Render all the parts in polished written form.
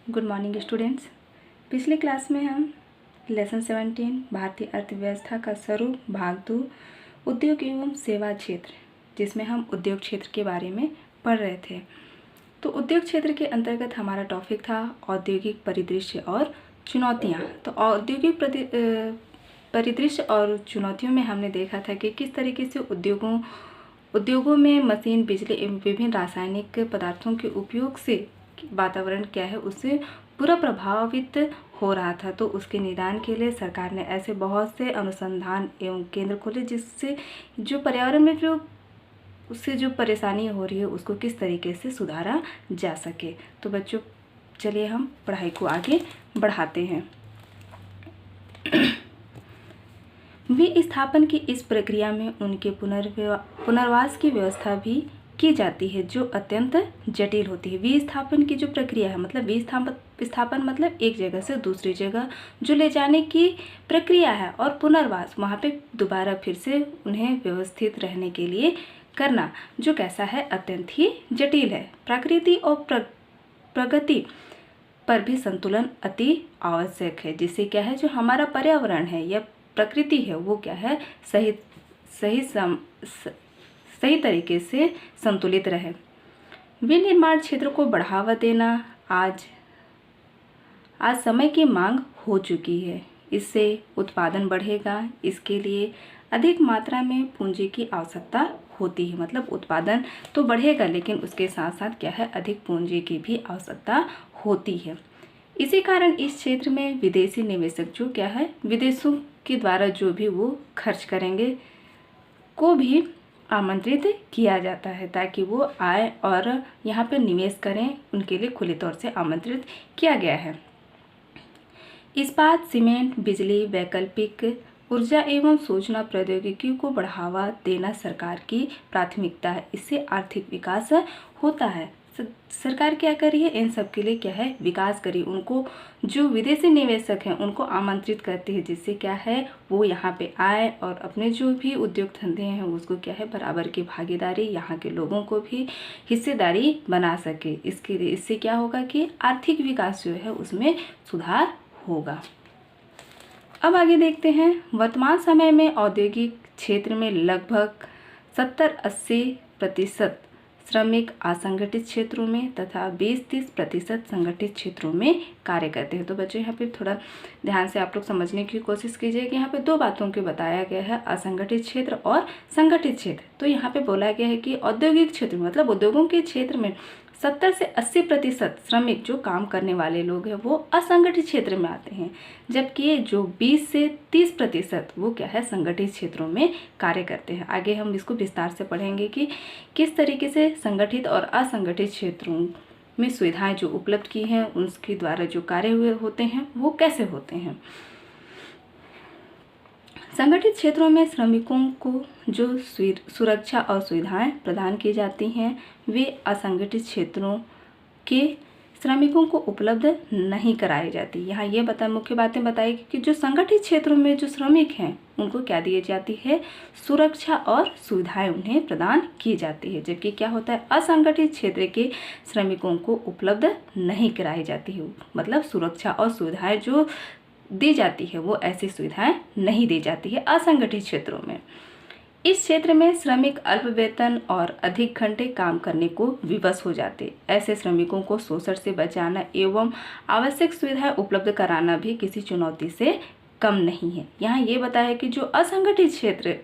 Good morning students. पिछले class में हम लेसन 17 भारतीय अर्थव्यवस्था का स्वरूप भाग 2 उद्योग एवं सेवा क्षेत्र, जिसमें हम उद्योग क्षेत्र के बारे में पढ़ रहे थे। तो उद्योग क्षेत्र के अंतर्गत हमारा टॉपिक था औद्योगिक परिदृश्य और चुनौतियाँ। तो औद्योगिक परिदृश्य और चुनौतियों में हमने देखा था कि किस तरीके से उद्योगों में मशीन, बिजली एवं विभिन्न रासायनिक पदार्थों के उपयोग से वातावरण क्या है उससे बुरा प्रभावित हो रहा था। तो उसके निदान के लिए सरकार ने ऐसे बहुत से अनुसंधान एवं केंद्र खोले, जिससे जो पर्यावरण में उससे जो परेशानी हो रही है उसको किस तरीके से सुधारा जा सके। तो बच्चों, चलिए हम पढ़ाई को आगे बढ़ाते हैं। विस्थापन की इस प्रक्रिया में उनके पुनर्वास की व्यवस्था भी की जाती है, जो अत्यंत जटिल होती है। विस्थापन की जो प्रक्रिया है, मतलब विस्थापन मतलब एक जगह से दूसरी जगह जो ले जाने की प्रक्रिया है, और पुनर्वास वहाँ पे दोबारा फिर से उन्हें व्यवस्थित रहने के लिए करना, जो कैसा है, अत्यंत ही जटिल है। प्रकृति और प्रगति पर भी संतुलन अति आवश्यक है, जिससे क्या है, जो हमारा पर्यावरण है या प्रकृति है वो क्या है, सही तरीके से संतुलित रहे। विनिर्माण क्षेत्र को बढ़ावा देना आज समय की मांग हो चुकी है। इससे उत्पादन बढ़ेगा, इसके लिए अधिक मात्रा में पूंजी की आवश्यकता होती है। मतलब उत्पादन तो बढ़ेगा, लेकिन उसके साथ साथ क्या है, अधिक पूंजी की भी आवश्यकता होती है। इसी कारण इस क्षेत्र में विदेशी निवेशक जो क्या है, विदेशों के द्वारा जो भी वो खर्च करेंगे को भी आमंत्रित किया जाता है, ताकि वो आए और यहाँ पर निवेश करें। उनके लिए खुले तौर से आमंत्रित किया गया है। इस्पात, सीमेंट, बिजली, वैकल्पिक ऊर्जा एवं सूचना प्रौद्योगिकी को बढ़ावा देना सरकार की प्राथमिकता है। इससे आर्थिक विकास होता है। सरकार क्या कर रही है, इन सब के लिए क्या है, विकास करी। उनको जो विदेशी निवेशक हैं उनको आमंत्रित करती है, जिससे क्या है, वो यहाँ पे आए और अपने जो भी उद्योग धंधे हैं उसको क्या है, बराबर की भागीदारी, यहाँ के लोगों को भी हिस्सेदारी बना सके। इसके लिए इससे क्या होगा कि आर्थिक विकास जो है उसमें सुधार होगा। अब आगे देखते हैं। वर्तमान समय में औद्योगिक क्षेत्र में लगभग 70-80% श्रमिक असंगठित क्षेत्रों में तथा 20-30% संगठित क्षेत्रों में कार्य करते हैं। तो बच्चों, यहाँ पे थोड़ा ध्यान से आप लोग समझने की कोशिश कीजिए कि यहाँ पे दो बातों के बताया गया है, असंगठित क्षेत्र और संगठित क्षेत्र। तो यहाँ पे बोला गया है कि औद्योगिक क्षेत्र में, मतलब उद्योगों के क्षेत्र में 70 से 80% श्रमिक जो काम करने वाले लोग हैं वो असंगठित क्षेत्र में आते हैं, जबकि जो 20 से 30% वो क्या है, संगठित क्षेत्रों में कार्य करते हैं। आगे हम इसको विस्तार से पढ़ेंगे कि किस तरीके से संगठित और असंगठित क्षेत्रों में सुविधाएं जो उपलब्ध की हैं उसके द्वारा जो कार्य हुए होते हैं वो कैसे होते हैं। संगठित क्षेत्रों में श्रमिकों को जो सुरक्षा और सुविधाएं प्रदान की जाती हैं वे असंगठित क्षेत्रों के श्रमिकों को उपलब्ध नहीं कराई जाती। यहाँ ये मुख्य बातें बताई कि जो संगठित क्षेत्रों में जो श्रमिक हैं उनको क्या दी जाती है, सुरक्षा और सुविधाएं उन्हें प्रदान की जाती है, जबकि क्या होता है, असंगठित क्षेत्र के श्रमिकों को उपलब्ध नहीं कराई जाती है। मतलब सुरक्षा और सुविधाएं जो दी जाती है वो ऐसी सुविधाएं नहीं दी जाती है असंगठित क्षेत्रों में। इस क्षेत्र में श्रमिक अल्प वेतन और अधिक घंटे काम करने को विवश हो जाते। ऐसे श्रमिकों को शोषण से बचाना एवं आवश्यक सुविधाएं उपलब्ध कराना भी किसी चुनौती से कम नहीं है। यहाँ ये बताया कि जो असंगठित क्षेत्र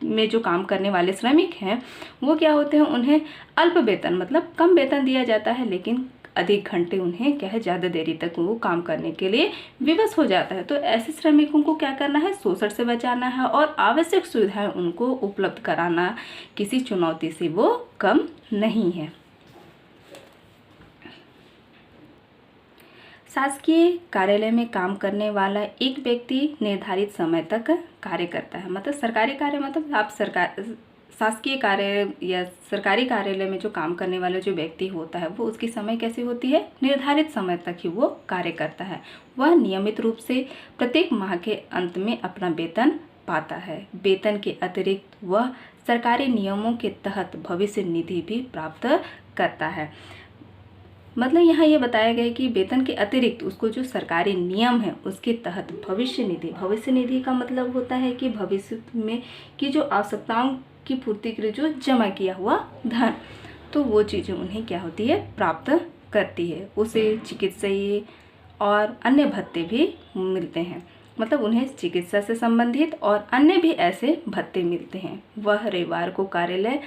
में जो काम करने वाले श्रमिक हैं वो क्या होते हैं, उन्हें अल्प वेतन मतलब कम वेतन दिया जाता है, लेकिन अधिक घंटे उन्हें क्या है, ज़्यादा देरी तक वो काम करने के लिए विवश हो जाता है। तो ऐसे श्रमिकों को क्या करना है, शोषण से बचाना है और आवश्यक सुविधाएं उनको उपलब्ध कराना किसी चुनौती से वो कम नहीं है। शासकीय कार्यालय में काम करने वाला एक व्यक्ति निर्धारित समय तक कार्य करता है। मतलब सरकारी कार्य, मतलब आप शासकीय कार्य या सरकारी कार्यालय में जो काम करने वाला जो व्यक्ति होता है वो उसकी समय कैसी होती है, निर्धारित समय तक ही वो कार्य करता है। वह नियमित रूप से प्रत्येक माह के अंत में अपना वेतन पाता है। वेतन के अतिरिक्त वह सरकारी नियमों के तहत भविष्य निधि भी प्राप्त करता है। मतलब यहाँ ये बताया गया है कि वेतन के अतिरिक्त उसको जो सरकारी नियम है उसके तहत भविष्य निधि का मतलब होता है कि भविष्य में की जो आवश्यकताओं की पूर्ति के लिए जो जमा किया हुआ धन, तो वो चीज़ें उन्हें क्या होती है, प्राप्त करती है। उसे चिकित्सीय और अन्य भत्ते भी मिलते हैं, मतलब उन्हें चिकित्सा से संबंधित और अन्य भी ऐसे भत्ते मिलते हैं। वह रविवार को कार्यालय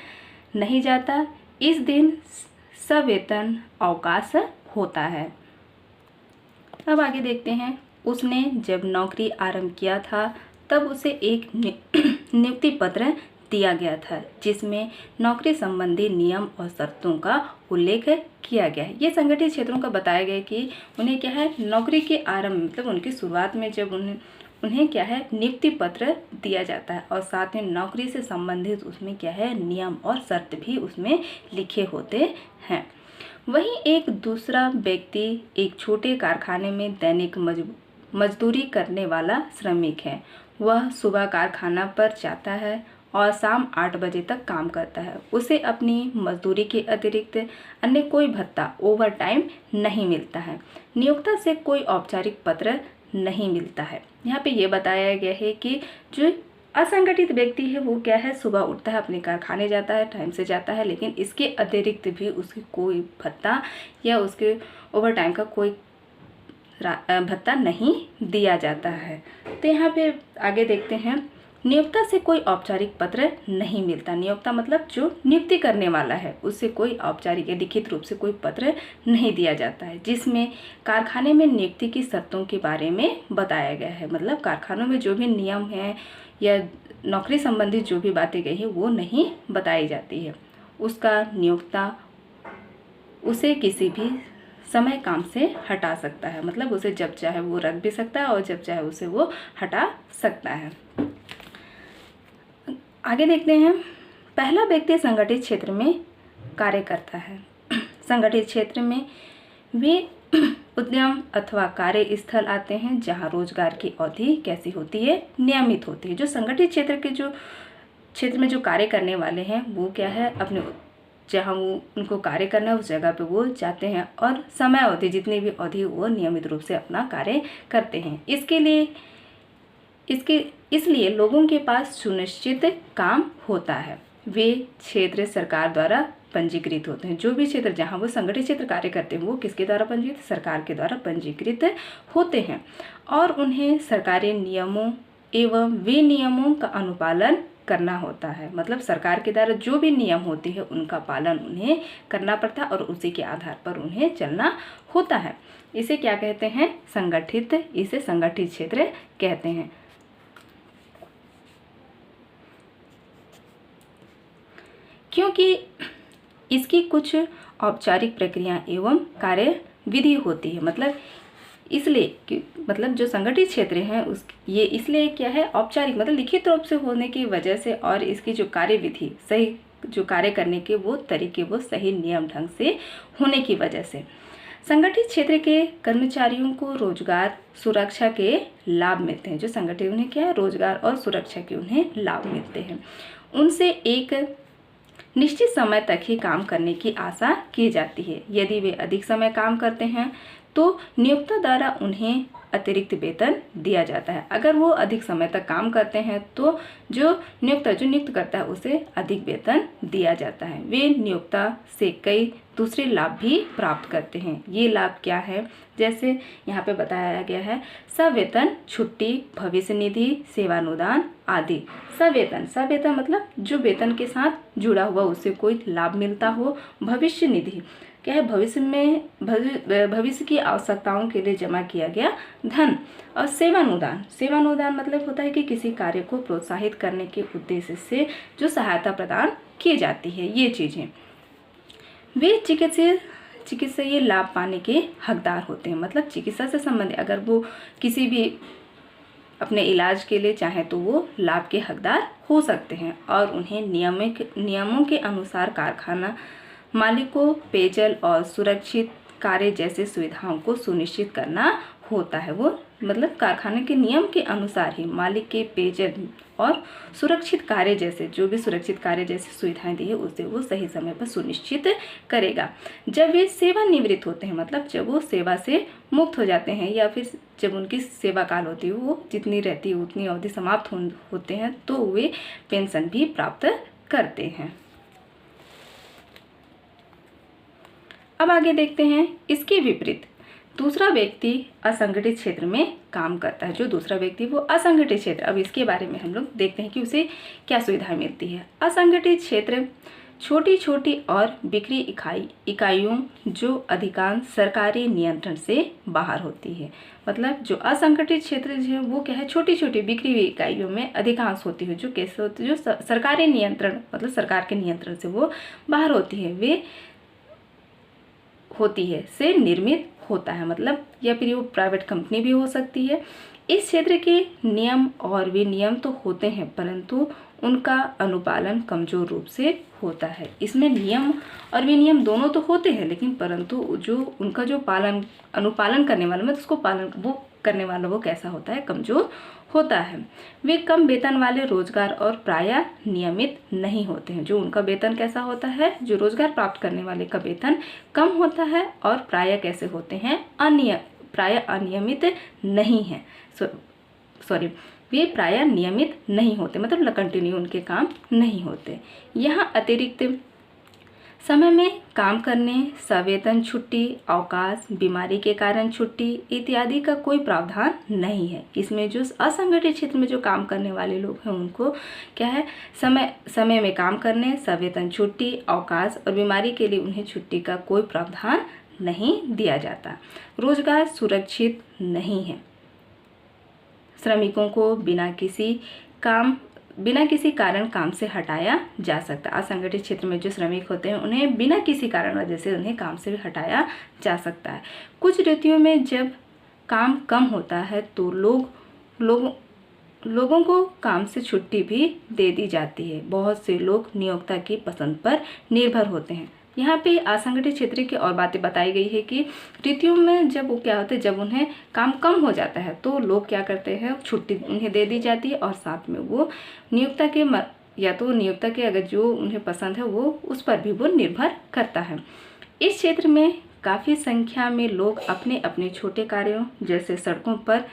नहीं जाता, इस दिन सवेतन अवकाश होता है। अब आगे देखते हैं, उसने जब नौकरी आरंभ किया था तब उसे एक नियुक्ति पत्र दिया गया था जिसमें नौकरी संबंधी नियम और शर्तों का उल्लेख किया गया है। ये संगठित क्षेत्रों का बताया गया कि उन्हें क्या है, नौकरी के आरंभ मतलब उनकी शुरुआत में जब उन्हें क्या है, नियुक्ति पत्र दिया जाता है और साथ में नौकरी से संबंधित उसमें क्या है, नियम और शर्त भी उसमें लिखे होते हैं। वहीं एक दूसरा व्यक्ति एक छोटे कारखाने में दैनिक मजदूरी करने वाला श्रमिक है। वह सुबह कारखाना पर जाता है और शाम 8 बजे तक काम करता है। उसे अपनी मजदूरी के अतिरिक्त अन्य कोई भत्ता, ओवर टाइम नहीं मिलता है। नियोक्ता से कोई औपचारिक पत्र नहीं मिलता है। यहाँ पे ये बताया गया है कि जो असंगठित व्यक्ति है वो क्या है, सुबह उठता है, अपने कारखाने जाता है, टाइम से जाता है, लेकिन इसके अतिरिक्त भी उसकी कोई भत्ता या उसके ओवर टाइम का कोई भत्ता नहीं दिया जाता है। तो यहाँ पे आगे देखते हैं, नियोक्ता से कोई औपचारिक पत्र नहीं मिलता। नियोक्ता मतलब जो नियुक्ति करने वाला है, उससे कोई औपचारिक या लिखित रूप से कोई पत्र नहीं दिया जाता है जिसमें कारखाने में नियुक्ति की शर्तों के बारे में बताया गया है। मतलब कारखानों में जो भी नियम है या नौकरी संबंधी जो भी बातें गई हैं वो नहीं बताई जाती है। उसका नियोक्ता उसे किसी भी समय काम से हटा सकता है, मतलब उसे जब चाहे वो रख भी सकता है और जब चाहे उसे वो हटा सकता है। आगे देखते हैं, पहला व्यक्ति संगठित क्षेत्र में कार्य करता है। संगठित क्षेत्र में वे उद्यम अथवा कार्यस्थल आते हैं जहां रोजगार की अवधि कैसी होती है, नियमित होती है। जो संगठित क्षेत्र के जो क्षेत्र में जो कार्य करने वाले हैं वो क्या है, अपने जहाँ वो उनको कार्य करना है उस जगह पे वो जाते हैं और समय अवधि जितनी भी अवधि वो नियमित रूप से अपना कार्य करते हैं। इसलिए लोगों के पास सुनिश्चित काम होता है। वे क्षेत्र सरकार द्वारा पंजीकृत होते हैं। जो भी क्षेत्र जहाँ वो संगठित क्षेत्र कार्य करते हैं वो किसके द्वारा पंजीकृत, सरकार के द्वारा पंजीकृत होते हैं और उन्हें सरकारी नियमों एवं विनियमों का अनुपालन करना होता है। मतलब सरकार के द्वारा जो भी नियम होते हैं उनका पालन उन्हें करना पड़ता है और उसी के आधार पर उन्हें चलना होता है। इसे क्या कहते हैं, संगठित, इसे संगठित क्षेत्र कहते हैं। क्योंकि इसकी कुछ औपचारिक प्रक्रिया एवं कार्य विधि होती है। मतलब इसलिए कि मतलब जो संगठित क्षेत्र है उस ये इसलिए क्या है, औपचारिक मतलब लिखित रूप से होने की वजह से और इसकी जो कार्य विधि सही, जो कार्य करने के वो तरीके वो सही नियम ढंग से होने की वजह से संगठित क्षेत्र के कर्मचारियों को रोजगार सुरक्षा के लाभ मिलते हैं। जो संगठित उन्हें क्या है, रोजगार और सुरक्षा के उन्हें लाभ मिलते हैं। उनसे एक निश्चित समय तक ही काम करने की आशा की जाती है। यदि वे अधिक समय काम करते हैं तो नियोक्ता द्वारा उन्हें अतिरिक्त वेतन दिया जाता है। अगर वो अधिक समय तक काम करते हैं तो जो नियुक्त करता है उसे अधिक वेतन दिया जाता है। वे नियोक्ता से कई दूसरे लाभ भी प्राप्त करते हैं। ये लाभ क्या है, जैसे यहाँ पे बताया गया है, सवेतन, छुट्टी, भविष्य निधि, सेवानुदान आदि। सवेतन मतलब जो वेतन के साथ जुड़ा हुआ उससे कोई लाभ मिलता हो। भविष्य निधि क्या है, भविष्य की आवश्यकताओं के लिए जमा किया गया धन। और सेवानुदान मतलब होता है कि किसी कार्य को प्रोत्साहित करने के उद्देश्य से जो सहायता प्रदान की जाती है, ये चीज़ें। वे चिकित्सीय लाभ पाने के हकदार होते हैं। मतलब चिकित्सा से संबंधित अगर वो किसी भी अपने इलाज के लिए चाहे तो वो लाभ के हकदार हो सकते हैं और उन्हें नियमों के अनुसार कारखाना मालिक को पेयजल और सुरक्षित कार्य जैसे सुविधाओं को सुनिश्चित करना होता है वो, मतलब कारखाने के नियम के अनुसार ही मालिक के पेयजल और सुरक्षित कार्य जैसे जो भी सुरक्षित कार्य जैसे सुविधाएं दी है उसे वो सही समय पर सुनिश्चित करेगा। जब वे सेवानिवृत्त होते हैं, मतलब जब वो सेवा से मुक्त हो जाते हैं या फिर जब उनकी सेवा काल होती है वो जितनी रहती है उतनी अवधि समाप्त होते हैं तो वे पेंशन भी प्राप्त करते हैं। अब आगे देखते हैं इसके विपरीत दूसरा व्यक्ति असंगठित क्षेत्र में काम करता है। जो दूसरा व्यक्ति वो असंगठित क्षेत्र, अब इसके बारे में हम लोग देखते हैं कि उसे क्या सुविधाएं मिलती है। असंगठित क्षेत्र छोटी छोटी और बिक्री इकाइयों जो अधिकांश सरकारी नियंत्रण से बाहर होती है। मतलब जो असंगठित क्षेत्र है वो क्या है, छोटी छोटी बिक्री इकाइयों में अधिकांश होती है, जो कैसे होती है, जो सरकारी नियंत्रण मतलब सरकार के नियंत्रण से वो बाहर होती है, वे होती है से निर्मित होता है, मतलब या फिर वो प्राइवेट कंपनी भी हो सकती है। इस क्षेत्र के नियम और विनियम तो होते हैं परंतु उनका अनुपालन कमजोर रूप से होता है। इसमें नियम और विनियम दोनों तो होते हैं लेकिन परंतु जो उनका जो अनुपालन करने वाला मतलब उसको पालन वो करने वाला वो कैसा होता है, कमजोर होता है। वे कम वेतन वाले रोजगार और प्रायः नियमित नहीं होते हैं। जो उनका वेतन कैसा होता है, जो रोजगार प्राप्त करने वाले का वेतन कम होता है और प्रायः कैसे होते हैं, प्रायः अनियमित नहीं है। वे प्रायः नियमित नहीं होते, मतलब कंटिन्यू उनके काम नहीं होते। यहाँ अतिरिक्त समय में काम करने, सवेतन छुट्टी, अवकाश, बीमारी के कारण छुट्टी इत्यादि का कोई प्रावधान नहीं है। इसमें जो असंगठित क्षेत्र में जो काम करने वाले लोग हैं उनको क्या है, समय में काम करने, सवेतन छुट्टी, अवकाश और बीमारी के लिए उन्हें छुट्टी का कोई प्रावधान नहीं दिया जाता। रोजगार सुरक्षित नहीं है। श्रमिकों को बिना किसी कारण काम से हटाया जा सकता है। असंगठित क्षेत्र में जो श्रमिक होते हैं उन्हें बिना किसी कारण वजह से उन्हें काम से हटाया जा सकता है। कुछ ऋतुओं में जब काम कम होता है तो लोगों को काम से छुट्टी भी दे दी जाती है। बहुत से लोग नियोक्ता की पसंद पर निर्भर होते हैं। यहाँ पे असंगठित क्षेत्र की और बातें बताई गई है कि ऋतुओं में जब वो क्या होता है, जब उन्हें काम कम हो जाता है तो लोग क्या करते हैं, छुट्टी उन्हें दे दी जाती है और साथ में वो नियोक्ता के अगर जो उन्हें पसंद है वो उस पर भी वो निर्भर करता है। इस क्षेत्र में काफ़ी संख्या में लोग अपने अपने छोटे कार्यों जैसे सड़कों पर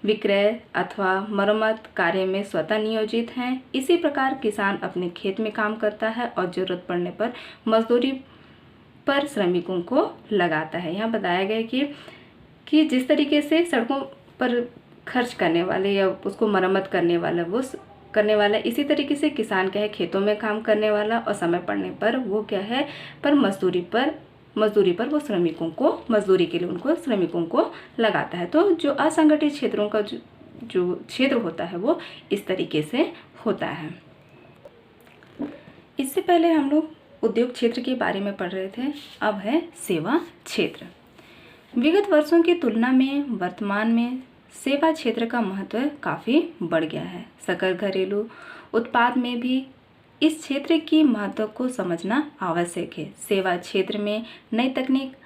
विक्रय अथवा मरम्मत कार्य में स्वतः नियोजित हैं। इसी प्रकार किसान अपने खेत में काम करता है और ज़रूरत पड़ने पर मजदूरी पर श्रमिकों को लगाता है। यहाँ बताया गया कि जिस तरीके से सड़कों पर खर्च करने वाले या उसको मरम्मत करने वाला इसी तरीके से किसान क्या है, खेतों में काम करने वाला और समय पड़ने पर वो क्या है, पर मजदूरी पर वो मजदूरी के लिए उनको श्रमिकों को लगाता है। तो जो असंगठित क्षेत्रों का जो क्षेत्र होता है वो इस तरीके से होता है। इससे पहले हम लोग उद्योग क्षेत्र के बारे में पढ़ रहे थे, अब है सेवा क्षेत्र। विगत वर्षों की तुलना में वर्तमान में सेवा क्षेत्र का महत्व काफ़ी बढ़ गया है। सकल घरेलू उत्पाद में भी इस क्षेत्र की महत्व को समझना आवश्यक है। सेवा क्षेत्र में नई तकनीक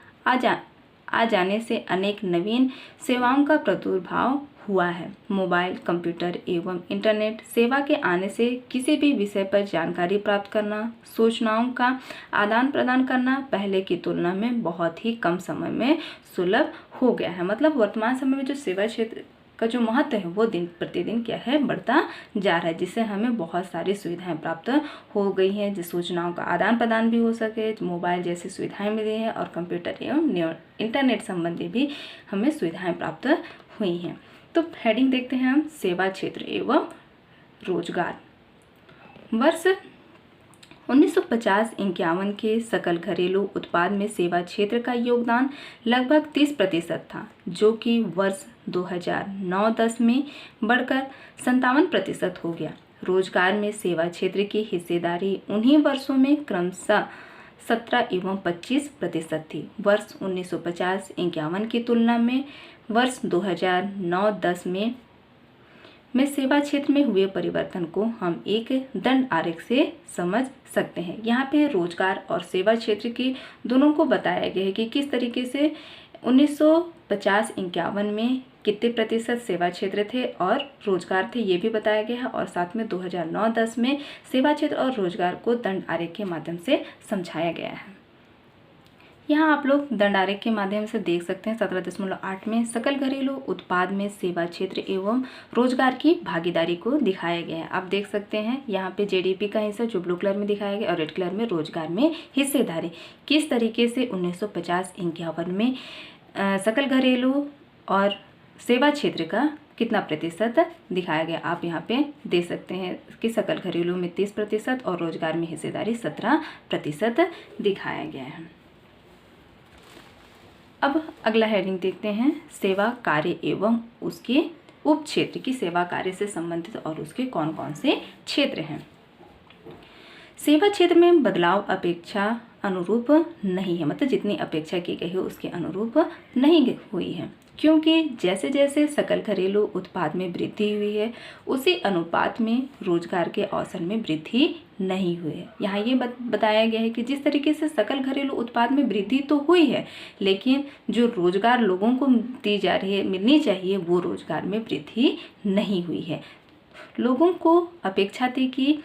आ जाने से अनेक नवीन सेवाओं का प्रादुर्भाव हुआ है। मोबाइल, कंप्यूटर एवं इंटरनेट सेवा के आने से किसी भी विषय पर जानकारी प्राप्त करना, सूचनाओं का आदान प्रदान करना पहले की तुलना में बहुत ही कम समय में सुलभ हो गया है। मतलब वर्तमान समय में जो सेवा क्षेत्र का जो महत्व है वो दिन प्रतिदिन क्या है, बढ़ता जा रहा है, जिससे हमें बहुत सारी सुविधाएं प्राप्त हो गई हैं। जिस सूचनाओं का आदान प्रदान भी हो सके, मोबाइल जैसी सुविधाएं मिली हैं और कंप्यूटर एवं इंटरनेट संबंधी भी हमें सुविधाएं प्राप्त हुई हैं। तो हेडिंग देखते हैं हम, सेवा क्षेत्र एवं रोजगार। वर्ष 1950-51 के सकल घरेलू उत्पाद में सेवा क्षेत्र का योगदान लगभग 30% था, जो कि वर्ष 2009-10 में बढ़कर 57% हो गया। रोजगार में सेवा क्षेत्र की हिस्सेदारी उन्हीं वर्षों में क्रमशः 17 एवं 25% थी। वर्ष 1950-51 की तुलना में वर्ष 2009-10 में सेवा क्षेत्र में हुए परिवर्तन को हम एक दंड आरेख से समझ सकते हैं। यहाँ पे रोजगार और सेवा क्षेत्र की दोनों को बताया गया है कि किस तरीके से 1950-51 में कितने प्रतिशत सेवा क्षेत्र थे और रोजगार थे, ये भी बताया गया है। और साथ में 2009-10 में सेवा क्षेत्र और रोजगार को दंड आरेख के माध्यम से समझाया गया है। यहाँ आप लोग दंड आरेख के माध्यम से देख सकते हैं 17.8 में सकल घरेलू उत्पाद में सेवा क्षेत्र एवं रोजगार की भागीदारी को दिखाया गया है। आप देख सकते हैं यहाँ पे जीडीपी का हिस्सा जो ब्लू कलर में दिखाया गया और रेड कलर में रोजगार में हिस्सेदारी किस तरीके से 1950-51 में सकल घरेलू और सेवा क्षेत्र का कितना प्रतिशत दिखाया गया। आप यहाँ पे दे सकते हैं कि सकल घरेलू में 30% और रोजगार में हिस्सेदारी 17% दिखाया गया है। अब अगला हेडिंग देखते हैं, सेवा कार्य एवं उसके उप क्षेत्र की सेवा कार्य से संबंधित और उसके कौन कौन से क्षेत्र हैं। सेवा क्षेत्र में बदलाव अपेक्षा अनुरूप नहीं है, मतलब जितनी अपेक्षा की गई है उसके अनुरूप नहीं हुई है, क्योंकि जैसे जैसे सकल घरेलू उत्पाद में वृद्धि हुई है उसी अनुपात में रोजगार के अवसर में वृद्धि नहीं हुई है। यहाँ ये बताया गया है कि जिस तरीके से सकल घरेलू उत्पाद में वृद्धि तो हुई है, लेकिन जो रोजगार लोगों को दी जा रही है, मिलनी चाहिए, वो रोजगार में वृद्धि नहीं हुई है। लोगों को अपेक्षा थी कि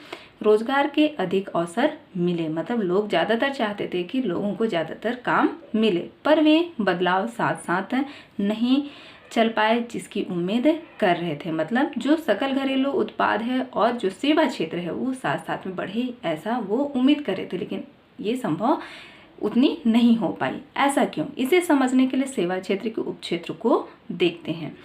रोजगार के अधिक अवसर मिले, मतलब लोग ज़्यादातर चाहते थे कि लोगों को ज़्यादातर काम मिले, पर वे बदलाव साथ साथ नहीं चल पाए जिसकी उम्मीद कर रहे थे। मतलब जो सकल घरेलू उत्पाद है और जो सेवा क्षेत्र है वो साथ साथ में बढ़े, ऐसा वो उम्मीद कर रहे थे, लेकिन ये संभव उतनी नहीं हो पाई। ऐसा क्यों? इसे समझने के लिए सेवा क्षेत्र के उपक्षेत्र को देखते हैं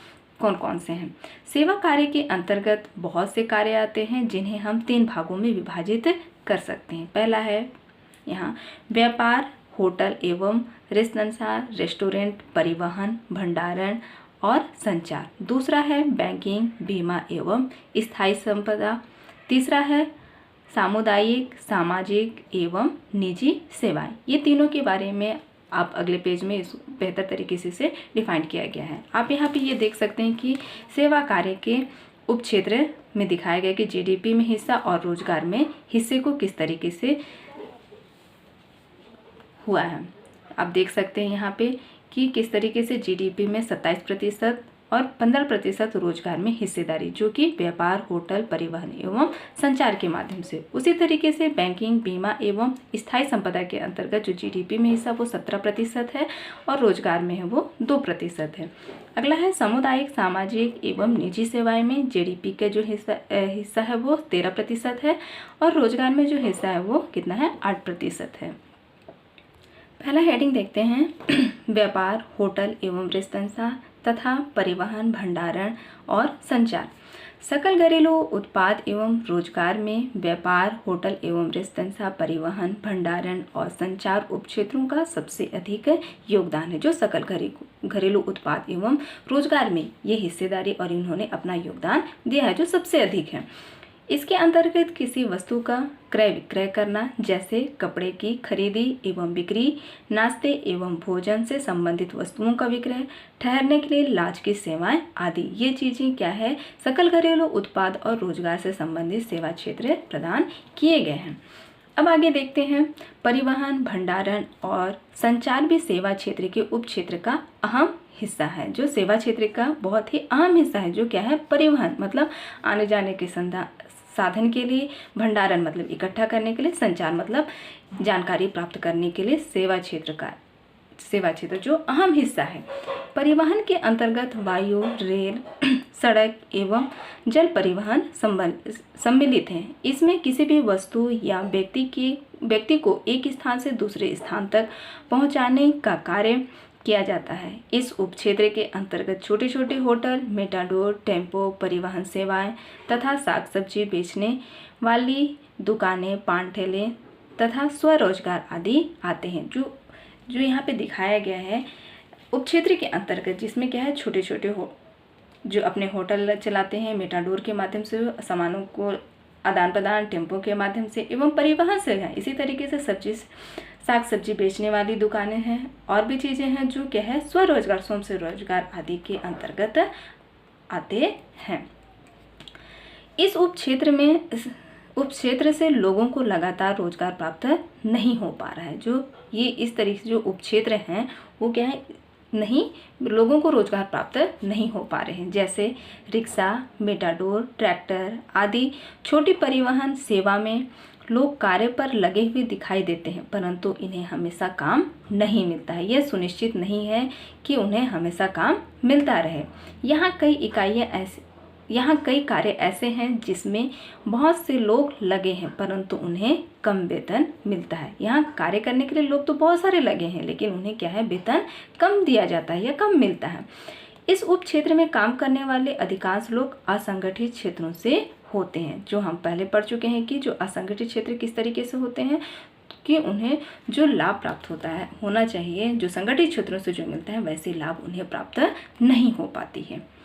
कौन कौन से हैं। सेवा कार्य के अंतर्गत बहुत से कार्य आते हैं जिन्हें हम 3 भागों में विभाजित कर सकते हैं। पहला है यहाँ व्यापार, होटल एवं रेस्तरां, रेस्टोरेंट, परिवहन, भंडारण और संचार। दूसरा है बैंकिंग, बीमा एवं स्थायी संपदा। तीसरा है सामुदायिक, सामाजिक एवं निजी सेवाएं। ये तीनों के बारे में आप अगले पेज में इस बेहतर तरीके से डिफाइन किया गया है। आप यहाँ पे ये देख सकते हैं कि सेवा कार्य के उप क्षेत्र में दिखाया गया कि जीडीपी में हिस्सा और रोजगार में हिस्से को किस तरीके से हुआ है। आप देख सकते हैं यहाँ पे कि किस तरीके से जीडीपी में 27% और 15% रोजगार में हिस्सेदारी, जो कि व्यापार, होटल, परिवहन एवं संचार के माध्यम से। उसी तरीके से बैंकिंग, बीमा एवं स्थायी संपदा के अंतर्गत जो जीडीपी में हिस्सा वो 17% है और रोजगार में है वो 2% है। अगला है सामुदायिक, सामाजिक एवं निजी सेवाएं में जीडीपी का जो हिस्सा है वो 13% है और रोजगार में जो हिस्सा है वो कितना है 8% है। पहला हेडिंग देखते हैं व्यापार, होटल एवं रेस्तरां तथा परिवहन, भंडारण और संचार। सकल घरेलू उत्पाद एवं रोजगार में व्यापार, होटल एवं रेस्तरां, परिवहन, भंडारण और संचार उपक्षेत्रों का सबसे अधिक योगदान है। जो सकल घरेलू उत्पाद एवं रोजगार में ये हिस्सेदारी और इन्होंने अपना योगदान दिया है, जो सबसे अधिक है। इसके अंतर्गत किसी वस्तु का क्रय विक्रय करना, जैसे कपड़े की खरीदी एवं बिक्री, नाश्ते एवं भोजन से संबंधित वस्तुओं का विक्रय, ठहरने के लिए लॉज की सेवाएं आदि, ये चीज़ें क्या है, सकल घरेलू उत्पाद और रोजगार से संबंधित सेवा क्षेत्र प्रदान किए गए हैं। अब आगे देखते हैं परिवहन, भंडारण और संचार भी सेवा क्षेत्र के उप क्षेत्र का अहम हिस्सा है। जो सेवा क्षेत्र का बहुत ही अहम हिस्सा है, जो क्या है, परिवहन मतलब आने जाने के साधन के लिए, भंडारण मतलब इकट्ठा करने के लिए, संचार मतलब जानकारी प्राप्त करने के लिए सेवा क्षेत्र जो अहम हिस्सा है। परिवहन के अंतर्गत वायु, रेल, सड़क एवं जल परिवहन सम्मिलित हैं। इसमें किसी भी वस्तु या व्यक्ति को एक स्थान से दूसरे स्थान तक पहुंचाने का कार्य किया जाता है। इस उपक्षेत्र के अंतर्गत छोटे छोटे होटल, मेटाडोर, टेम्पो, परिवहन सेवाएं तथा साग सब्जी बेचने वाली दुकानें, पान ठेले तथा स्वरोजगार आदि आते हैं। जो यहाँ पे दिखाया गया है उपक्षेत्र के अंतर्गत, जिसमें क्या है, छोटे छोटे जो अपने होटल चलाते हैं, मेटाडोर के माध्यम से सामानों को आदान प्रदान, टेम्पो के माध्यम से एवं परिवहन से है। इसी तरीके से साग सब्जी बेचने वाली दुकानें हैं और भी चीज़ें हैं जो क्या है, स्वरोजगार, स्वयं से रोजगार आदि के अंतर्गत आते हैं। इस उपक्षेत्र से लोगों को लगातार रोजगार प्राप्त नहीं हो पा रहा है। जो ये इस तरीके से जो उपक्षेत्र हैं वो क्या है, लोगों को रोजगार प्राप्त नहीं हो पा रहे हैं। जैसे रिक्शा, मेटाडोर, ट्रैक्टर आदि छोटी परिवहन सेवा में लोग कार्य पर लगे हुए दिखाई देते हैं, परंतु इन्हें हमेशा काम नहीं मिलता है। यह सुनिश्चित नहीं है कि उन्हें हमेशा काम मिलता रहे। यहाँ कई कार्य ऐसे हैं जिसमें बहुत से लोग लगे हैं, परंतु उन्हें कम वेतन मिलता है। यहाँ कार्य करने के लिए लोग तो बहुत सारे लगे हैं, लेकिन उन्हें क्या है, वेतन कम दिया जाता है या कम मिलता है। इस उप क्षेत्र में काम करने वाले अधिकांश लोग असंगठित क्षेत्रों से होते हैं, जो हम पहले पढ़ चुके हैं कि जो असंगठित क्षेत्र किस तरीके से होते हैं कि उन्हें जो लाभ प्राप्त होना चाहिए, जो संगठित क्षेत्रों से जो मिलता है, वैसे लाभ उन्हें प्राप्त नहीं हो पाती है।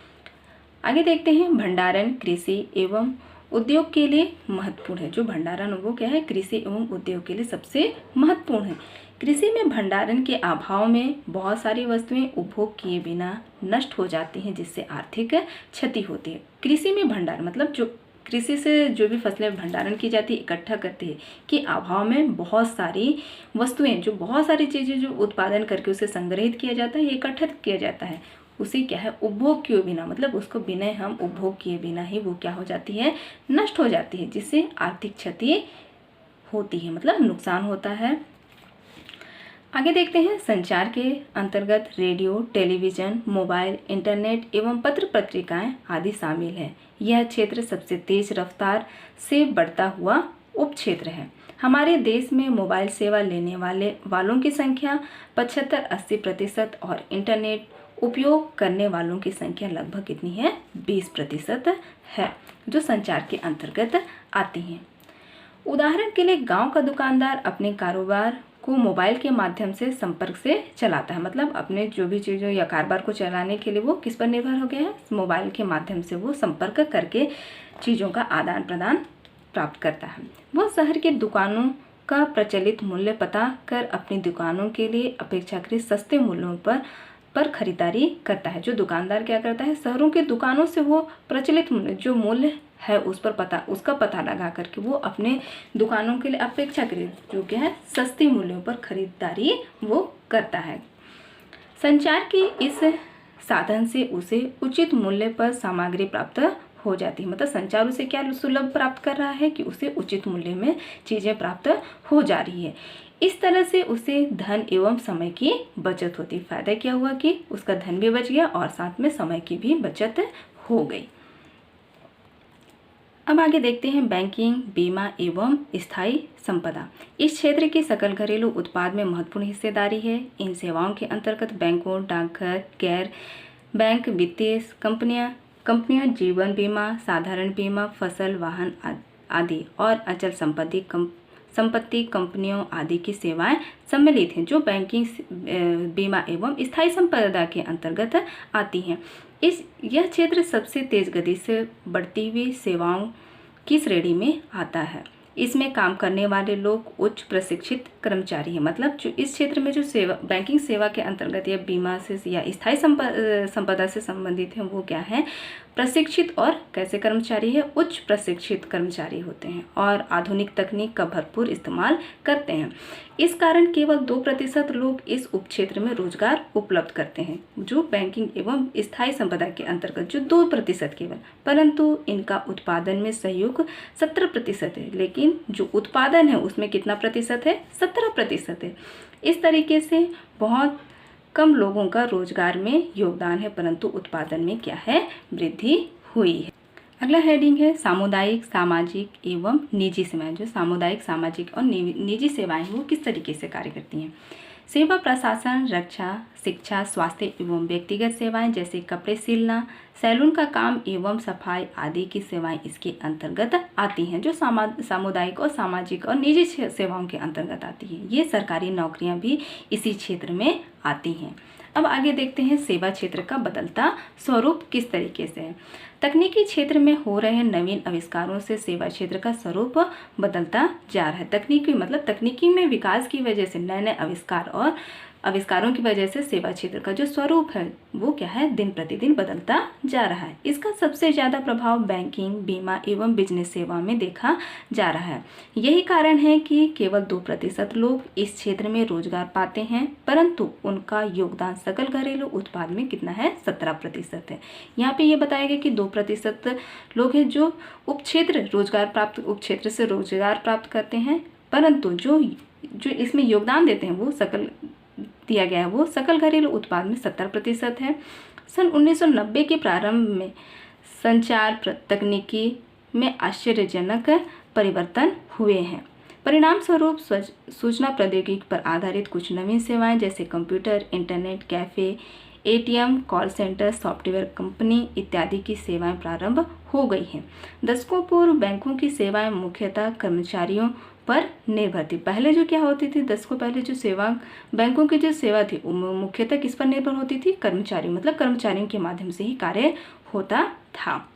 आगे देखते हैं, भंडारण कृषि एवं उद्योग के लिए महत्वपूर्ण है। जो भंडारण वो क्या है, कृषि एवं उद्योग के लिए सबसे महत्वपूर्ण है। कृषि में भंडारण के अभाव में बहुत सारी वस्तुएं उपभोग किए बिना नष्ट हो जाती हैं, जिससे आर्थिक क्षति होती है। कृषि में भंडारण मतलब जो कृषि से जो भी फसलें भंडारण की जाती है, इकट्ठा करती है, कि अभाव में बहुत सारी वस्तुएं, जो बहुत सारी चीज़ें जो उत्पादन करके उसे संग्रहित किया जाता है, इकट्ठा किया जाता है, उसे क्या है, उपभोग किए बिना, मतलब उसको बिना हम उपभोग किए बिना ही वो क्या हो जाती है, नष्ट हो जाती है, जिससे आर्थिक क्षति होती है, मतलब नुकसान होता है। आगे देखते हैं, संचार के अंतर्गत रेडियो, टेलीविज़न, मोबाइल, इंटरनेट एवं पत्र पत्रिकाएं आदि शामिल है। यह क्षेत्र सबसे तेज रफ्तार से बढ़ता हुआ उप क्षेत्र है। हमारे देश में मोबाइल सेवा लेने वालों की संख्या 75-80% और इंटरनेट उपयोग करने वालों की संख्या लगभग कितनी है, 20% है, जो संचार के अंतर्गत आती हैं। उदाहरण के लिए गांव का दुकानदार अपने कारोबार को मोबाइल के माध्यम से संपर्क से चलाता है, मतलब अपने जो भी चीज़ों या कारोबार को चलाने के लिए वो किस पर निर्भर हो गया है, मोबाइल के माध्यम से वो संपर्क करके चीज़ों का आदान प्रदान प्राप्त करता है। वह शहर के दुकानों का प्रचलित मूल्य पता कर अपनी दुकानों के लिए अपेक्षाकृत सस्ते मूल्यों पर खरीदारी करता है। जो दुकानदार क्या करता है, शहरों के दुकानों से वो प्रचलित मूल्य जो मूल्य है उसका पता लगा करके वो अपने दुकानों के लिए अपेक्षाकृत जो क्या है, सस्ते मूल्यों पर खरीदारी वो करता है। संचार के इस साधन से उसे उचित मूल्य पर सामग्री प्राप्त हो जाती है, मतलब संचार उसे क्या सुलभ प्राप्त कर रहा है कि उसे उचित मूल्य में चीज़ें प्राप्त हो जा रही है। इस तरह से उसे धन एवं समय की बचत होती है। फायदा क्या हुआ कि उसका धन भी बच गया और साथ में समय की भी बचत हो गई। अब आगे देखते हैं, बैंकिंग, बीमा एवं स्थायी संपदा इस क्षेत्र के सकल घरेलू उत्पाद में महत्वपूर्ण हिस्सेदारी है। इन सेवाओं के अंतर्गत बैंकों, डाकघर, गैर बैंक वित्तीय कंपनियां, जीवन बीमा, साधारण बीमा, फसल, वाहन आदि और अचल संपत्ति कंपनियों आदि की सेवाएं सम्मिलित हैं, जो बैंकिंग, बीमा एवं स्थायी संपदा के अंतर्गत आती हैं। यह क्षेत्र सबसे तेज गति से बढ़ती हुई सेवाओं की श्रेणी में आता है। इसमें काम करने वाले लोग उच्च प्रशिक्षित कर्मचारी हैं, मतलब जो इस क्षेत्र में जो सेवा बैंकिंग सेवा के अंतर्गत या बीमा से या स्थायी संपदा से संबंधित हैं, वो क्या है, प्रशिक्षित और कैसे कर्मचारी है, उच्च प्रशिक्षित कर्मचारी होते हैं और आधुनिक तकनीक का भरपूर इस्तेमाल करते हैं। इस कारण केवल 2% लोग इस उपक्षेत्र में रोजगार उपलब्ध करते हैं, जो बैंकिंग एवं स्थायी संपदा के अंतर्गत जो 2% केवल, परंतु इनका उत्पादन में सहयोग 70% है, लेकिन जो उत्पादन है उसमें कितना प्रतिशत है, 70% है। इस तरीके से बहुत कम लोगों का रोजगार में योगदान है, परंतु उत्पादन में क्या है, वृद्धि हुई है। अगला हेडिंग है, सामुदायिक, सामाजिक एवं निजी सेवाएं। जो सामुदायिक, सामाजिक और निजी सेवाएं वो किस तरीके से कार्य करती हैं। सेवा प्रशासन, रक्षा, शिक्षा, स्वास्थ्य एवं व्यक्तिगत सेवाएं जैसे कपड़े सिलना, सैलून का काम एवं सफाई आदि की सेवाएं इसके अंतर्गत आती हैं, जो सामुदायिक और सामाजिक और निजी सेवाओं के अंतर्गत आती हैं। ये सरकारी नौकरियां भी इसी क्षेत्र में आती हैं। अब आगे देखते हैं, सेवा क्षेत्र का बदलता स्वरूप किस तरीके से है। तकनीकी क्षेत्र में हो रहे नवीन आविष्कारों से सेवा क्षेत्र का स्वरूप बदलता जा रहा है। तकनीकी में विकास की वजह से नए नए आविष्कार और आविष्कारों की वजह से सेवा क्षेत्र का जो स्वरूप है वो क्या है, दिन प्रतिदिन बदलता जा रहा है। इसका सबसे ज़्यादा प्रभाव बैंकिंग, बीमा एवं बिजनेस सेवा में देखा जा रहा है। यही कारण है कि केवल 2% लोग इस क्षेत्र में रोजगार पाते हैं, परंतु उनका योगदान सकल घरेलू उत्पाद में कितना है, 17% है। यहाँ पे ये बताया गया कि 2% लोग हैं जो उप क्षेत्र से रोजगार प्राप्त करते हैं, परंतु जो इसमें योगदान देते हैं वो दिया गया है वो सकल घरेलू उत्पाद में 70% है। सन 1990 के प्रारंभ में संचार तकनीकी में आश्चर्यजनक परिवर्तन हुए हैं। परिणाम स्वरूप सूचना प्रौद्योगिकी पर आधारित कुछ नवीन सेवाएं जैसे computer, internet, cafe, ATM, call centre, software company इत्यादि की सेवाएं प्रारंभ हो गई हैं। दशकों पूर्व बैंकों की सेवाएं मुख्यतः कर्मचारियों पर निर्भर थी। पहले जो क्या होती थी, दशकों पहले जो बैंकों की जो सेवा थी मुख्यतः किस पर निर्भर होती थी, कर्मचारियों, मतलब कर्मचारियों के माध्यम से ही कार्य होता था।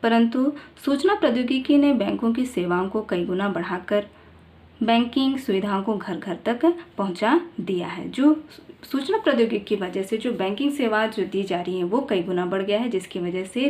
परंतु सूचना प्रौद्योगिकी ने बैंकों की सेवाओं को कई गुना बढ़ाकर बैंकिंग सुविधाओं को घर घर तक पहुंचा दिया है। जो सूचना प्रौद्योगिकी की वजह से जो बैंकिंग सेवा जो दी जा रही है वो कई गुना बढ़ गया है, जिसकी वजह से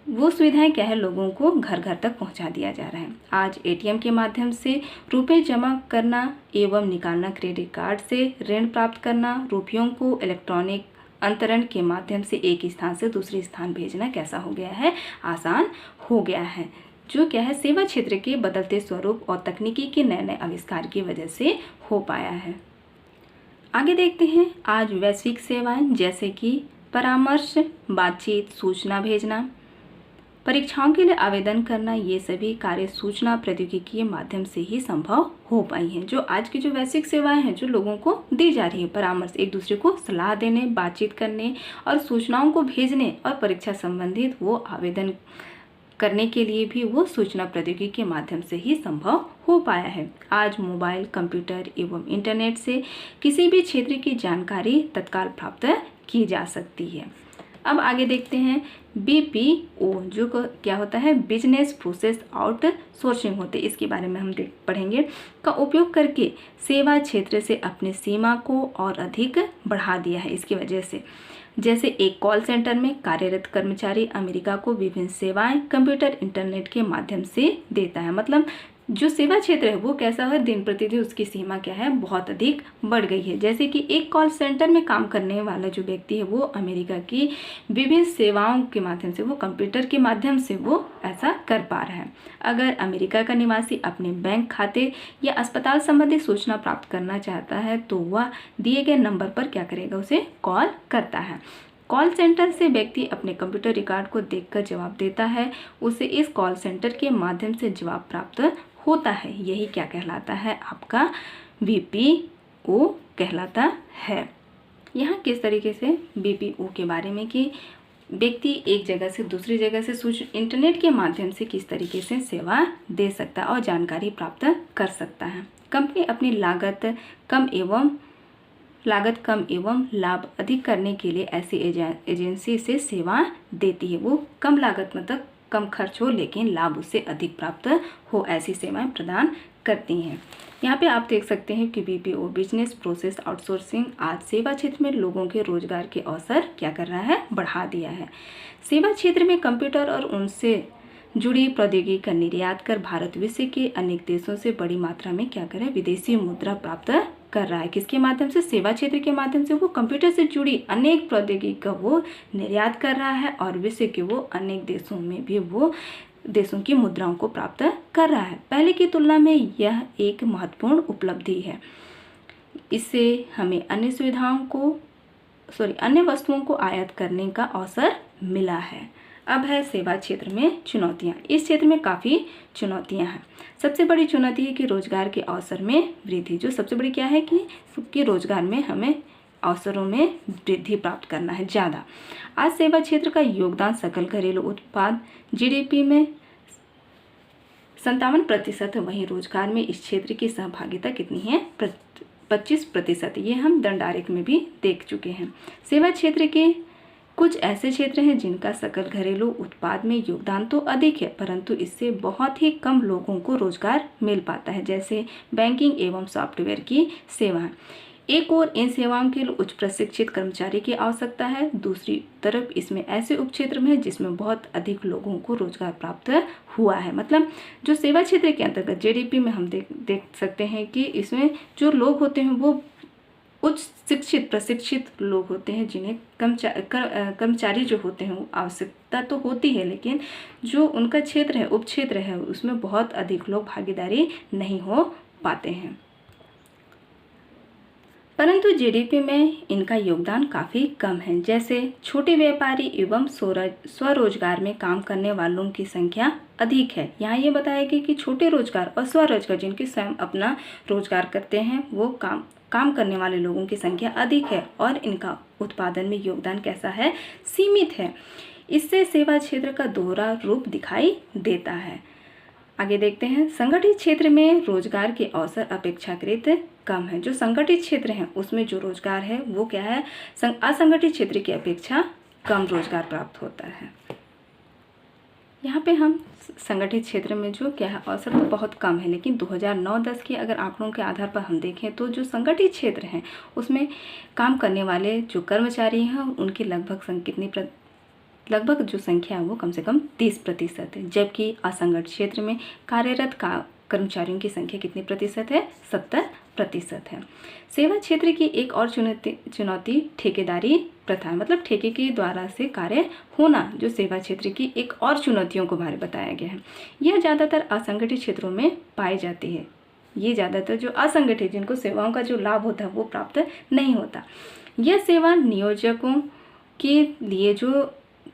वो सुविधाएं क्या है, लोगों को घर घर तक पहुंचा दिया जा रहा है। आज एटीएम के माध्यम से रुपए जमा करना एवं निकालना, क्रेडिट कार्ड से ऋण प्राप्त करना, रुपयों को इलेक्ट्रॉनिक अंतरण के माध्यम से एक स्थान से दूसरे स्थान भेजना कैसा हो गया है, आसान हो गया है। जो क्या है, सेवा क्षेत्र के बदलते स्वरूप और तकनीकी के नए नए आविष्कार की वजह से हो पाया है। आगे देखते हैं, आज वैश्विक सेवाएं जैसे कि परामर्श, बातचीत, सूचना भेजना, परीक्षाओं के लिए आवेदन करना, ये सभी कार्य सूचना प्रौद्योगिकी के माध्यम से ही संभव हो पाई हैं। जो आज की जो वैश्विक सेवाएं हैं जो लोगों को दी जा रही है, परामर्श, एक दूसरे को सलाह देने, बातचीत करने और सूचनाओं को भेजने और परीक्षा संबंधित वो आवेदन करने के लिए भी वो सूचना प्रौद्योगिकी के माध्यम से ही संभव हो पाया है। आज मोबाइल, कंप्यूटर एवं इंटरनेट से किसी भी क्षेत्र की जानकारी तत्काल प्राप्त की जा सकती है। अब आगे देखते हैं, BPO जो क्या होता है, बिजनेस प्रोसेस आउटसोर्सिंग होते, इसके बारे में हम पढ़ेंगे, का उपयोग करके सेवा क्षेत्र से अपनी सीमा को और अधिक बढ़ा दिया है। इसकी वजह से जैसे एक कॉल सेंटर में कार्यरत कर्मचारी अमेरिका को विभिन्न सेवाएं कंप्यूटर, इंटरनेट के माध्यम से देता है। मतलब जो सेवा क्षेत्र है वो कैसा है, दिन प्रतिदिन उसकी सीमा क्या है, बहुत अधिक बढ़ गई है। जैसे कि एक कॉल सेंटर में काम करने वाला जो व्यक्ति है वो अमेरिका की विभिन्न सेवाओं के माध्यम से, वो कंप्यूटर के माध्यम से वो ऐसा कर पा रहा है। अगर अमेरिका का निवासी अपने बैंक खाते या अस्पताल संबंधी सूचना प्राप्त करना चाहता है तो वह दिए गए नंबर पर क्या करेगा, उसे कॉल करता है। कॉल सेंटर से व्यक्ति अपने कंप्यूटर रिकॉर्ड को देखकर जवाब देता है, उसे इस कॉल सेंटर के माध्यम से जवाब प्राप्त होता है। यही क्या कहलाता है, आपका BPO कहलाता है। यहाँ किस तरीके से BPO के बारे में कि व्यक्ति एक जगह से दूसरी जगह से इंटरनेट के माध्यम से किस तरीके से सेवा दे सकता है और जानकारी प्राप्त कर सकता है। कंपनी अपनी लागत कम एवं लाभ अधिक करने के लिए ऐसी एजेंसी से सेवा देती है। वो कम लागत मतलब कम खर्च हो लेकिन लाभ उससे अधिक प्राप्त हो, ऐसी सेवाएं प्रदान करती हैं। यहाँ पे आप देख सकते हैं कि BPO बिजनेस प्रोसेस आउटसोर्सिंग आज सेवा क्षेत्र में लोगों के रोजगार के अवसर क्या कर रहा है, बढ़ा दिया है। सेवा क्षेत्र में कंप्यूटर और उनसे जुड़ी प्रौद्योगिकी का निर्यात कर भारत विश्व के अनेक देशों से बड़ी मात्रा में क्या करे, विदेशी मुद्रा प्राप्त कर रहा है। किसके माध्यम से, सेवा क्षेत्र के माध्यम से। वो कंप्यूटर से जुड़ी अनेक प्रौद्योगिकी का वो निर्यात कर रहा है और विश्व के वो अनेक देशों में भी वो देशों की मुद्राओं को प्राप्त कर रहा है। पहले की तुलना में यह एक महत्वपूर्ण उपलब्धि है। इससे हमें अन्य वस्तुओं को आयात करने का अवसर मिला है। अब है सेवा क्षेत्र में चुनौतियाँ। इस क्षेत्र में काफ़ी चुनौतियाँ हैं। सबसे बड़ी चुनौती है कि रोजगार के अवसर में वृद्धि। जो सबसे बड़ी क्या है कि रोजगार में हमें अवसरों में वृद्धि प्राप्त करना है ज़्यादा। आज सेवा क्षेत्र का योगदान सकल घरेलू उत्पाद GDP में 57% है। वहीं रोजगार में इस क्षेत्र की सहभागिता कितनी है, 25%। ये हम दंडारेख में भी देख चुके हैं। सेवा क्षेत्र के कुछ ऐसे क्षेत्र हैं जिनका सकल घरेलू उत्पाद में योगदान तो अधिक है, परंतु इससे बहुत ही कम लोगों को रोजगार मिल पाता है, जैसे बैंकिंग एवं सॉफ्टवेयर की सेवाएं। एक और इन सेवाओं के लिए उच्च प्रशिक्षित कर्मचारी की आवश्यकता है। दूसरी तरफ इसमें ऐसे उपक्षेत्र में है जिसमें बहुत अधिक लोगों को रोजगार प्राप्त हुआ है। मतलब जो सेवा क्षेत्र के अंतर्गत जीडीपी में हम देख सकते हैं कि इसमें जो लोग होते हैं वो उच्च शिक्षित प्रशिक्षित लोग होते हैं, जिन्हें कर्मचारी जो होते हैं वो आवश्यकता तो होती है, लेकिन जो उनका क्षेत्र है, उपक्षेत्र है, उसमें बहुत अधिक लोग भागीदारी नहीं हो पाते हैं। परंतु जीडीपी में इनका योगदान काफ़ी कम है। जैसे छोटे व्यापारी एवं स्वरोजगार में काम करने वालों की संख्या अधिक है। यहाँ ये बताया गया कि छोटे रोजगार और स्वरोजगार, जिनके स्वयं अपना रोजगार करते हैं, वो काम करने वाले लोगों की संख्या अधिक है और इनका उत्पादन में योगदान कैसा है, सीमित है। इससे सेवा क्षेत्र का दोहरा रूप दिखाई देता है। आगे देखते हैं, संगठित क्षेत्र में रोजगार के अवसर अपेक्षाकृत कम है। जो संगठित क्षेत्र है उसमें जो रोजगार है वो क्या है, असंगठित क्षेत्र की अपेक्षा कम रोजगार प्राप्त होता है। यहाँ पे हम संगठित क्षेत्र में जो क्या है अवसर तो बहुत कम है, लेकिन 2009-10 के अगर आंकड़ों के आधार पर हम देखें तो जो संगठित क्षेत्र हैं उसमें काम करने वाले जो कर्मचारी हैं उनकी लगभग जो संख्या है वो कम से कम 30% है, जबकि असंगठित क्षेत्र में कार्यरत कर्मचारियों की संख्या कितनी प्रतिशत है, 70% है। सेवा क्षेत्र की एक और चुनौती ठेकेदारी प्रथा है। मतलब ठेके के द्वारा से कार्य होना जो सेवा क्षेत्र की एक और चुनौतियों को बारे बताया गया है। यह ज़्यादातर असंगठित क्षेत्रों में पाई जाती है। ये ज़्यादातर जो असंगठित, जिनको सेवाओं का जो लाभ होता है वो प्राप्त नहीं होता। यह सेवा नियोजकों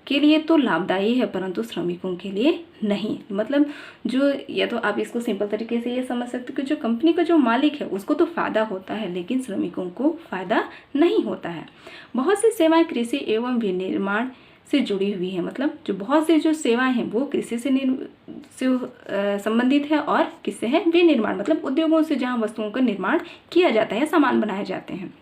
के लिए तो लाभदायी है, परंतु श्रमिकों के लिए नहीं। मतलब जो, या तो आप इसको सिंपल तरीके से ये समझ सकते हो कि जो कंपनी का जो मालिक है उसको तो फ़ायदा होता है, लेकिन श्रमिकों को फ़ायदा नहीं होता है। बहुत सी सेवाएं कृषि एवं विनिर्माण से जुड़ी हुई है। मतलब जो बहुत सी जो सेवाएं हैं वो कृषि से संबंधित है और किससे है, विनिर्माण, मतलब उद्योगों से जहाँ वस्तुओं का निर्माण किया जाता है, सामान बनाए जाते हैं।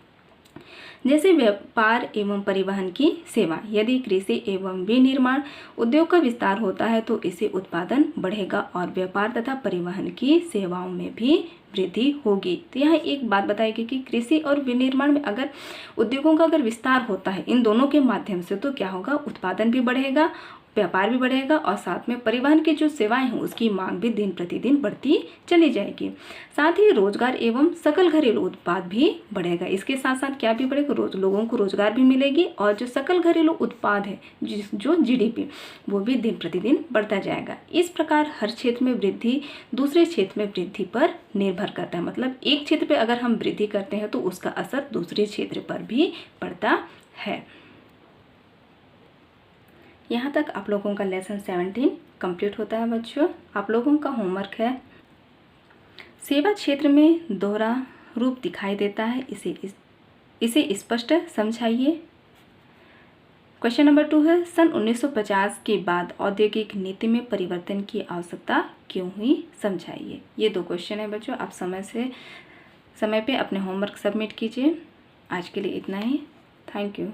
जैसे व्यापार एवं परिवहन की सेवा। यदि कृषि एवं विनिर्माण उद्योग का विस्तार होता है तो इससे उत्पादन बढ़ेगा और व्यापार तथा परिवहन की सेवाओं में भी वृद्धि होगी। तो यहाँ एक बात बताएगी कि कृषि और विनिर्माण में अगर उद्योगों का अगर विस्तार होता है इन दोनों के माध्यम से, तो क्या होगा, उत्पादन भी बढ़ेगा, व्यापार भी बढ़ेगा और साथ में परिवहन की जो सेवाएं हैं उसकी मांग भी दिन प्रतिदिन बढ़ती चली जाएगी। साथ ही रोजगार एवं सकल घरेलू उत्पाद भी बढ़ेगा। इसके साथ साथ क्या भी बढ़ेगा, लोगों को रोजगार भी मिलेगी और जो सकल घरेलू उत्पाद है, जो जीडीपी, वो भी दिन प्रतिदिन बढ़ता जाएगा। इस प्रकार हर क्षेत्र में वृद्धि दूसरे क्षेत्र में वृद्धि पर निर्भर करता है। मतलब एक क्षेत्र पर अगर हम वृद्धि करते हैं तो उसका असर दूसरे क्षेत्र पर भी पड़ता है। यहाँ तक आप लोगों का लेसन 17 कंप्लीट होता है। बच्चों, आप लोगों का होमवर्क है, सेवा क्षेत्र में दोहरा रूप दिखाई देता है, इसे स्पष्ट समझाइए। क्वेश्चन नंबर 2 है, सन 1950 के बाद औद्योगिक नीति में परिवर्तन की आवश्यकता क्यों हुई, समझाइए। ये 2 क्वेश्चन है बच्चों, आप समय पे अपने होमवर्क सबमिट कीजिए। आज के लिए इतना ही। Thank you.